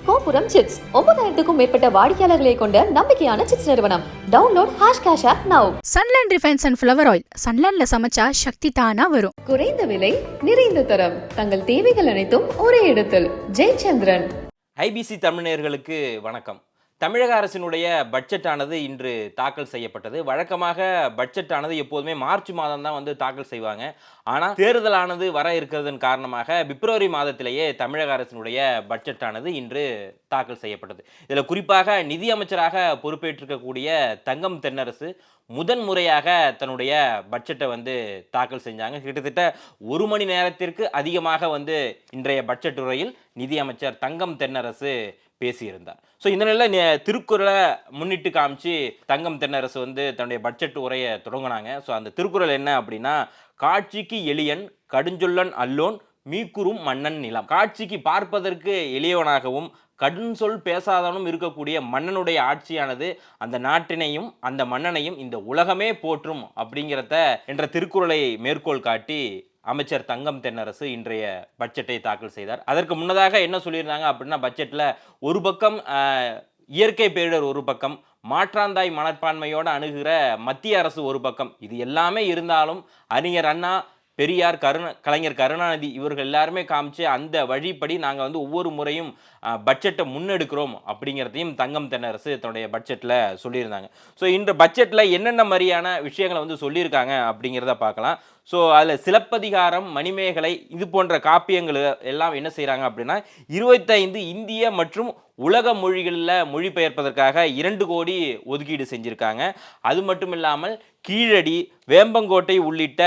கோபுரம் சிட்ஸ் 9000க்கும் மேற்பட்ட வாடிக்கையாளர்களை கொண்ட நம்பிக்கையான சிட்ஸ் நிறுவனம். Download #cash app now. Sunland refined and flower oil. சன்லேண்ட்ல சமைச்சா சக்தி தானா வரும். குறைந்த விலை, நிறைந்த தரம். தங்கள் தேவைகள் அனைத்தும் ஒரே இடத்தில். ஜெயச்சந்திரன். ஐபிசி தமிழர்களுக்கு வணக்கம். தமிழக அரசினுடைய பட்ஜெட்டானது இன்று தாக்கல் செய்யப்பட்டது. வழக்கமாக பட்ஜெட்டானது எப்போதுமே மார்ச் மாதம் தான் தாக்கல் செய்வாங்க. ஆனால் தேர்தலானது வர இருக்கிறதன் காரணமாக பிப்ரவரி மாதத்திலேயே தமிழக அரசினுடைய பட்ஜெட்டானது இன்று தாக்கல் செய்யப்பட்டது. இதில் குறிப்பாக நிதியமைச்சராக பொறுப்பேற்றிருக்கக்கூடிய தங்கம் தென்னரசு முதன் முறையாக தன்னுடைய பட்ஜெட்டை தாக்கல் செஞ்சாங்க. கிட்டத்தட்ட 1 மணி நேரத்திற்கு அதிகமாக இன்றைய பட்ஜெட் உரையில் நிதியமைச்சர் தங்கம் தென்னரசு பேசியிருந்தார். ஸோ இந்த நிலையில் திருக்குறளை முன்னிட்டு காமிச்சு தங்கம் தென்னரசு தன்னுடைய பட்ஜெட் உரையை தொடங்கினாங்க. ஸோ அந்த திருக்குறள் என்ன அப்படின்னா, காட்சிக்கு எளியன் கடுஞ்சொல்லன் அல்லோன் மீக்குறும் மன்னன் நிலம். காட்சிக்கு பார்ப்பதற்கு எளியவனாகவும் கடும் சொல் பேசாதவனும் இருக்கக்கூடிய மன்னனுடைய ஆட்சியானது அந்த நாட்டினையும் அந்த மன்னனையும் இந்த உலகமே போற்றும் அப்படிங்கிறத என்ற திருக்குறளை மேற்கோள் காட்டி அமைச்சர் தங்கம் தென்னரசு இன்றைய பட்ஜெட்டை தாக்கல் செய்தார். அதற்கு முன்னதாக என்ன சொல்லியிருந்தாங்க அப்படின்னா, பட்ஜெட்டில் ஒரு பக்கம் இயற்கை பேரிடர், ஒரு பக்கம் மாற்றாந்தாய் மனப்பான்மையோடு அணுகிற மத்திய அரசு ஒரு பக்கம், இது எல்லாமே இருந்தாலும் அறிஞர் அண்ணா, பெரியார், கலைஞர் கருணாநிதி இவர்கள் எல்லாருமே காமிச்சு அந்த வழிப்படி நாங்கள் ஒவ்வொரு முறையும் பட்ஜெட்டை முன்னெடுக்கிறோம் அப்படிங்கிறதையும் தங்கம் தென்னரசு தன்னுடைய பட்ஜெட்டில் சொல்லியிருந்தாங்க. ஸோ இந்த பட்ஜெட்டில் என்னென்ன மாதிரியான விஷயங்களை சொல்லியிருக்காங்க அப்படிங்கிறத பார்க்கலாம். ஸோ அதில் சிலப்பதிகாரம், மணிமேகலை இது போன்ற காப்பியங்கள் எல்லாம் என்ன செய்கிறாங்க அப்படின்னா, 25 இந்திய மற்றும் உலக மொழிகளில் மொழிபெயர்ப்பதற்காக 2 கோடி ஒதுக்கீடு செஞ்சுருக்காங்க. அது மட்டும் இல்லாமல் கீழடி, வேம்பங்கோட்டை உள்ளிட்ட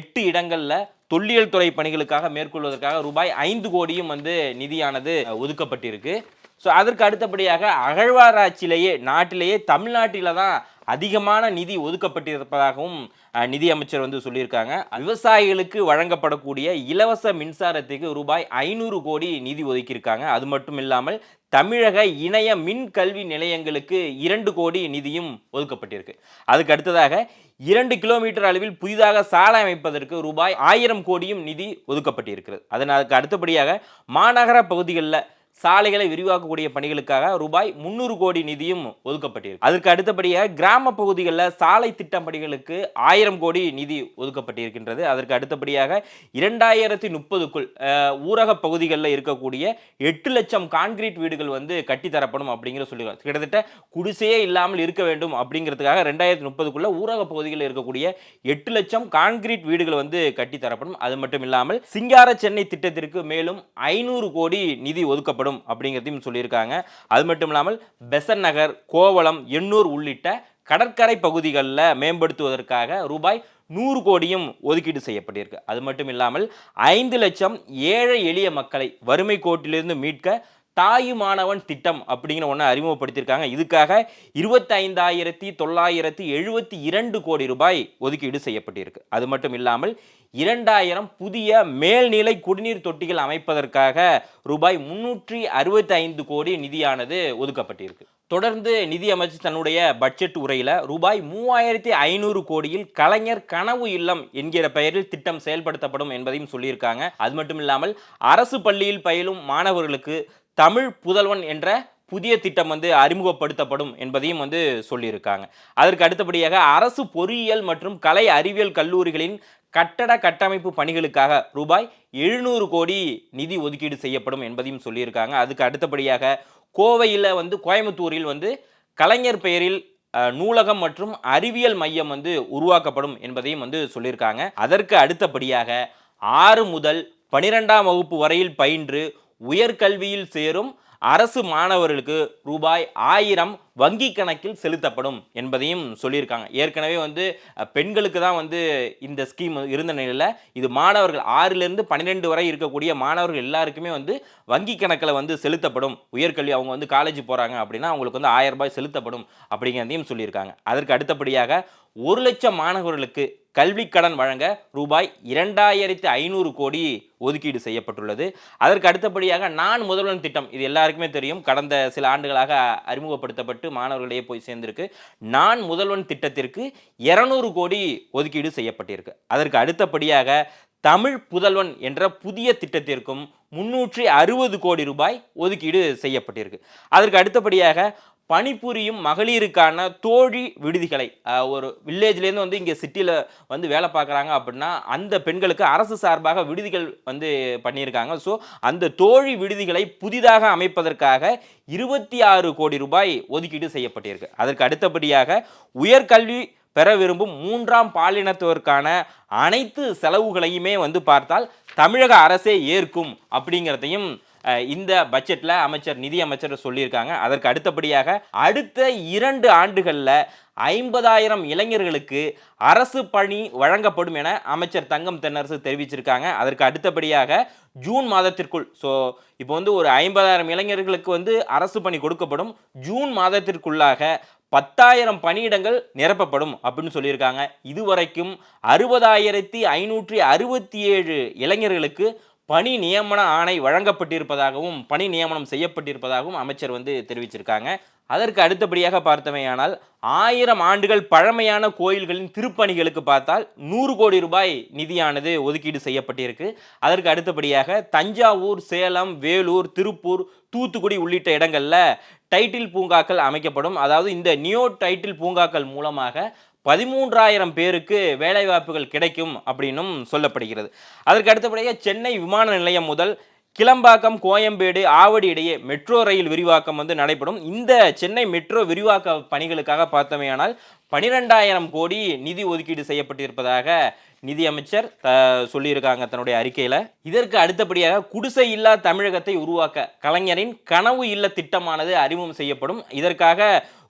8 இடங்களில் தொல்லியல் துறை பணிகளுக்காக மேற்கொள்வதற்காக ரூபாய் 5 கோடியும் நிதியானது ஒதுக்கப்பட்டிருக்கு. ஸோ அதற்கு அடுத்தபடியாக அகழ்வாராய்ச்சியிலேயே நாட்டிலேயே தமிழ்நாட்டில் தான் அதிகமான நிதி ஒதுக்கப்பட்டிருப்பதாகவும் நிதியமைச்சர் சொல்லியிருக்காங்க. விவசாயிகளுக்கு வழங்கப்படக்கூடிய இலவச மின்சாரத்துக்கு ரூபாய் 500 கோடி நிதி ஒதுக்கியிருக்காங்க. அது மட்டும் இல்லாமல் தமிழக இணைய மின் கல்வி நிலையங்களுக்கு 2 கோடி நிதியும் ஒதுக்கப்பட்டிருக்கு. அதுக்கு அடுத்ததாக 2 கிலோமீட்டர் அளவில் புதிதாக சாலை அமைப்பதற்கு ரூபாய் 1000 கோடியும் நிதி ஒதுக்கப்பட்டிருக்கிறது. அதற்கு அடுத்தபடியாக மாநகர பகுதிகளில் சாலைகளை விரிவாக்கக்கூடிய பணிகளுக்காக ரூபாய் 300 கோடி நிதியும் ஒதுக்கப்பட்டிருக்கு. அதற்கு அடுத்தபடியாக கிராம பகுதிகளில் சாலை திட்டம் பணிகளுக்கு 1000 கோடி நிதி ஒதுக்கப்பட்டிருக்கின்றது. அதற்கு அடுத்தபடியாக 2030க்குள் ஊரக பகுதிகளில் இருக்கக்கூடிய 8 லட்சம் கான்கிரீட் வீடுகள் கட்டித்தரப்படும் அப்படிங்கிற சொல்லியிருக்காங்க. கிட்டத்தட்ட குடிசையே இல்லாமல் இருக்க வேண்டும் அப்படிங்கிறதுக்காக 2030க்குள்ள ஊரக பகுதிகளில் இருக்கக்கூடிய 8 லட்சம் கான்கிரீட் வீடுகள் கட்டித்தரப்படும். அது மட்டும் இல்லாமல் சிங்கார சென்னை திட்டத்திற்கு மேலும் 500 கோடி நிதி ஒதுக்கப்படும் அப்படிங்கிறதையும் சொல்லியிருக்காங்க. அது மட்டும் இல்லாமல் பெசன் நகர், கோவளம், எண்ணூர் உள்ளிட்ட கடற்கரை பகுதிகளில் மேம்படுத்துவதற்காக ரூபாய் 100 கோடியும் ஒதுக்கீடு செய்யப்பட்டிருக்கு. அது மட்டும் இல்லாமல் 5 லட்சம் ஏழை எளிய மக்களை வறுமை கோட்டிலிருந்து மீட்க தாயுமானவன் திட்டம் அப்படிங்கிற ஒன்று அறிமுகப்படுத்தியிருக்காங்க. இதுக்காக 25,972 கோடி ரூபாய் ஒதுக்கீடு செய்யப்பட்டிருக்கு. அது மட்டும் இல்லாமல் 2000 புதிய மேல்நிலை குடிநீர் தொட்டிகள் அமைப்பதற்காக ரூபாய் 365 கோடி நிதியானது ஒதுக்கப்பட்டிருக்கு. தொடர்ந்து நிதியமைச்சர் தன்னுடைய பட்ஜெட் உரையில் ரூபாய் 3500 கோடியில் கலைஞர் கனவு இல்லம் என்கிற பெயரில் திட்டம் செயல்படுத்தப்படும் என்பதையும் சொல்லியிருக்காங்க. அது மட்டும் இல்லாமல் அரசு பள்ளியில் பயிலும் மாணவர்களுக்கு தமிழ் புதல்வன் என்ற புதிய திட்டம் அறிமுகப்படுத்தப்படும் என்பதையும் சொல்லியிருக்காங்க. அதற்கு அடுத்தபடியாக அரசு பொறியியல் மற்றும் கலை அறிவியல் கல்லூரிகளின் கட்டட கட்டமைப்பு பணிகளுக்காக ரூபாய் 700 கோடி நிதி ஒதுக்கீடு செய்யப்படும் என்பதையும் சொல்லியிருக்காங்க. அதுக்கு அடுத்தபடியாக கோவையில் கோயம்புத்தூரில் கலைஞர் பெயரில் நூலகம் மற்றும் அறிவியல் மையம் உருவாக்கப்படும் என்பதையும் சொல்லியிருக்காங்க. அதற்கு அடுத்தபடியாக 6 முதல் 12ஆம் வகுப்பு வரையில் பயின்று உயர்கல்வியில் சேரும் அரசு மாணவர்களுக்கு ரூபாய் 1000 வங்கி கணக்கில் செலுத்தப்படும் என்பதையும் சொல்லியிருக்காங்க. ஏற்கனவே பெண்களுக்கு தான் இந்த ஸ்கீம் இருந்த நிலையில் இது மாணவர்கள் 6லேருந்து 12 வரை இருக்கக்கூடிய மாணவர்கள் எல்லாருக்குமே வங்கி கணக்கில் செலுத்தப்படும். உயர்கல்வி அவங்க காலேஜ் போகிறாங்க அப்படின்னா அவங்களுக்கு 1000 ரூபாய் செலுத்தப்படும் அப்படிங்கிறதையும் சொல்லியிருக்காங்க. அதற்கு அடுத்தபடியாக 1 லட்சம் மாணவர்களுக்கு கல்வி கடன் வழங்க ரூபாய் 2500 கோடி ஒதுக்கீடு செய்யப்பட்டுள்ளது. அதற்கு அடுத்தபடியாக நான் முதல்வன் திட்டம், இது எல்லாருக்குமே தெரியும், கடந்த சில ஆண்டுகளாக அறிமுகப்படுத்தப்பட்டு மாணவர்களிடையே போய் சேர்ந்திருக்கு. நான் முதல்வன் திட்டத்திற்கு 200 கோடி ஒதுக்கீடு செய்யப்பட்டிருக்கு. அதற்கு அடுத்தபடியாக தமிழ் புதல்வன் என்ற புதிய திட்டத்திற்கும் 360 கோடி ரூபாய் ஒதுக்கீடு செய்யப்பட்டிருக்கு. அதற்கு அடுத்தபடியாக பணிபுரியும் மகளிருக்கான தோழி விடுதிகளை, ஒரு வில்லேஜ்லேருந்து வந்து இங்கே சிட்டியில் வந்து வேலை பார்க்குறாங்க அப்படின்னா அந்த பெண்களுக்கு அரசு சார்பாக விடுதிகள் வந்து பண்ணியிருக்காங்க. ஸோ அந்த தோழி விடுதிகளை புதிதாக அமைப்பதற்காக 26 கோடி ரூபாய் ஒதுக்கீடு செய்யப்பட்டிருக்கு. அதற்கு அடுத்தபடியாக உயர்கல்வி பெற விரும்பும் 3ஆம் பாலினத்தவருக்கான அனைத்து செலவுகளையுமே வந்து பார்த்தால் தமிழக அரசே ஏற்கும் அப்படிங்கிறதையும் இந்த பட்ஜெட்டில் நிதி அமைச்சர் சொல்லியிருக்காங்க. அதற்கு அடுத்தபடியாக அடுத்த 2 ஆண்டுகளில் 50,000 இளைஞர்களுக்கு அரசு பணி வழங்கப்படும் என அமைச்சர் தங்கம் தென்னரசு தெரிவிச்சிருக்காங்க. அதற்கு அடுத்தபடியாக ஜூன் மாதத்திற்குள், ஸோ இப்போ வந்து ஒரு 50,000 இளைஞர்களுக்கு வந்து அரசு பணி கொடுக்கப்படும். ஜூன் மாதத்திற்குள்ளாக 10,000 பணியிடங்கள் நிரப்பப்படும் அப்படின்னு சொல்லியிருக்காங்க. இதுவரைக்கும் 60,567 இளைஞர்களுக்கு பணி நியமன ஆணை வழங்கப்பட்டிருப்பதாகவும் பணி நியமனம் செய்யப்பட்டிருப்பதாகவும் அமைச்சர் வந்து தெரிவிச்சிருக்காங்க. அதற்கு அடுத்தபடியாக பார்த்தமையானால் 1000 ஆண்டுகள் பழமையான கோயில்களின் திருப்பணிகளுக்கு பார்த்தால் 100 கோடி ரூபாய் நிதியானது ஒதுக்கீடு செய்யப்பட்டிருக்கு. அதற்கு அடுத்தபடியாக தஞ்சாவூர், சேலம், வேலூர், திருப்பூர், தூத்துக்குடி உள்ளிட்ட இடங்களில் டைட்டில் பூங்காக்கள் அமைக்கப்படும். அதாவது இந்த நியோ டைட்டில் பூங்காக்கள் மூலமாக 13,000 பேருக்கு வேலைவாய்ப்புகள் கிடைக்கும் அப்படின்னும் சொல்லப்படுகிறது. அதற்கு அடுத்தபடியாக சென்னை விமான நிலையம் முதல் கிளம்பாக்கம், கோயம்பேடு, ஆவடி இடையே மெட்ரோ ரயில் விரிவாக்கம் வந்து நடைபெறும். இந்த சென்னை மெட்ரோ விரிவாக்க பணிகளுக்காக பார்த்தமையானால் 12,000 கோடி நிதி ஒதுக்கீடு செய்யப்பட்டிருப்பதாக நிதி அமைச்சர் சொல்லியிருக்காங்க தன்னுடைய அறிக்கையில். இதற்கு அடுத்தபடியாக குடிசை இல்லா தமிழகத்தை உருவாக்க கலைஞரின் கனவு இல்ல திட்டமானது அறிமுகம் செய்யப்படும். இதற்காக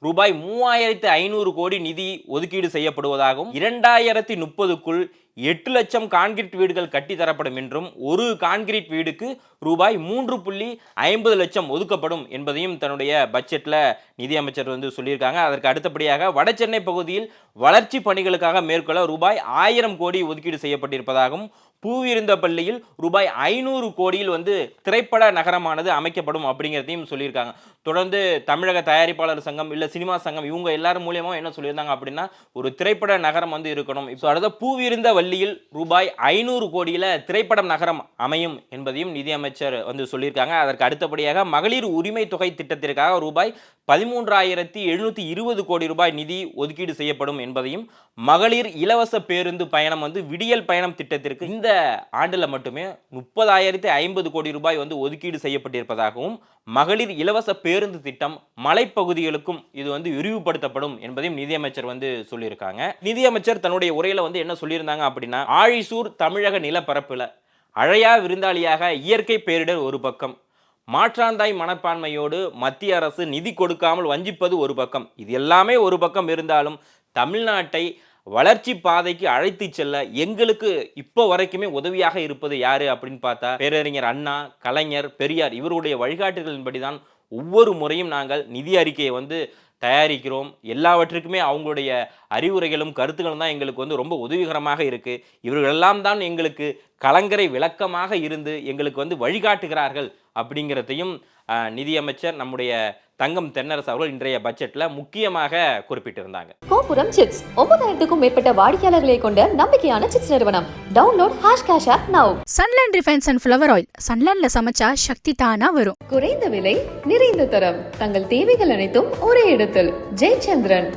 ரூபாய் 3,500 கோடி நிதி ஒதுக்கீடு செய்யப்படுவதாகவும் 2030க்குள் 8 லட்சம் கான்கிரீட் வீடுகள் கட்டித்தரப்படும் என்றும் ஒரு கான்கிரீட் வீடுக்கு ரூபாய் 3.50 லட்சம் ஒதுக்கப்படும் என்பதையும் தன்னுடைய பட்ஜெட்டில் நிதியமைச்சர் வந்து சொல்லியிருக்காங்க. அதற்கு அடுத்தபடியாக வட சென்னை பகுதியில் வளர்ச்சி பணிகளுக்காக மேற்கொள்ள ரூபாய் 1000 கோடி ஒதுக்கீடு செய்யப்பட்டிருப்பதாகவும் பூவிருந்தப்பள்ளியில் ரூபாய் 500 கோடியில் வந்து திரைப்பட நகரமானது அமைக்கப்படும் அப்படிங்கிறதையும் சொல்லியிருக்காங்க. தொடர்ந்து தமிழக தயாரிப்பாளர் சங்கம் இல்லை சினிமா சங்கம் இவங்க எல்லாரும் மூலியமாக என்ன சொல்லியிருந்தாங்க அப்படின்னா ஒரு திரைப்பட நகரம் வந்து இருக்கணும். இப்போ அடுத்த பூவிருந்தவள்ளியில் ரூபாய் 500 கோடியில் திரைப்படம் நகரம் அமையும் என்பதையும் நிதியமைச்சர் வந்து சொல்லியிருக்காங்க. அதற்கு அடுத்தபடியாக மகளிர் உரிமை தொகை திட்டத்திற்காக ரூபாய் 13,720 கோடி ரூபாய் நிதி ஒதுக்கீடு செய்யப்படும் என்பதையும் மகளிர் இலவச பேருந்து பயணம் வந்து விடியல் பயணம் திட்டத்திற்கு இந்த ஆண்டில் மட்டுமே 30,050 கோடி ரூபாய் வந்து ஒதுக்கீடு செய்யப்பட்டிருப்பதாகவும் மகளிர் இலவச பேருந்து திட்டம் மலைப்பகுதிகளுக்கும் இது வந்து விரிவுபடுத்தப்படும் என்பதையும் நிதியமைச்சர் வந்து சொல்லியிருக்காங்க. நிதியமைச்சர் தன்னுடைய உரையில வந்து என்ன சொல்லியிருந்தாங்க அப்படின்னா, ஆழிசூர் தமிழக நிலப்பரப்புல அழையா விருந்தாளியாக இயற்கை பேரிடர் ஒரு பக்கம், மாற்றாந்தாய் மனப்பான்மையோடு மத்திய அரசு நிதி கொடுக்காமல் வஞ்சிப்பது ஒரு பக்கம், இது எல்லாமே ஒரு பக்கம் இருந்தாலும் தமிழ்நாட்டை வளர்ச்சி பாதைக்கு அழைத்து செல்ல எங்களுக்கு இப்போ வரைக்குமே உதவியாக இருப்பது யாரு அப்படின்னு பார்த்தா பேரறிஞர் அண்ணா, கலைஞர், பெரியார் இவருடைய வழிகாட்டுதலின்படிதான் ஒவ்வொரு முறையும் நாங்கள் நிதி அறிக்கையை வந்து தயாரிக்கிறோம். எல்லாவற்றுக்குமே அவங்களுடைய அறிவுரைகளும் கருத்துக்களும் தான் எங்களுக்கு வந்து ரொம்ப உதவிகரமாக இருக்கு. இவர்களெல்லாம் தான் எங்களுக்கு கலங்கரை விளக்கமாக இருந்து எங்களுக்கு வந்து வழிகாட்டுகிறார்கள் அப்படிங்கிறதையும் நிதியமைச்சர் நம்முடைய தங்கம் தென்னரசு அவர்கள் இன்றைய பட்ஜெட்ல முக்கியமாக குறிப்பிட்டிருந்தாங்க. கோபுரம் சிட்ஸ் 9,000க்கும் மேற்பட்ட வாடிக்கையாளர்களை கொண்ட நம்பிக்கையான சிட்ஸ் நிறுவனம். Download #cash app now. Sunland refined and flower oil. சன்லேண்ட்ல சமைச்சா சக்தி தானா வரும். குறைந்த விலை, நிறைந்த தரம், தங்கள் தேவைகள் அனைத்தும் ஒரே இடத்தில். ஜெயச்சந்திரன்.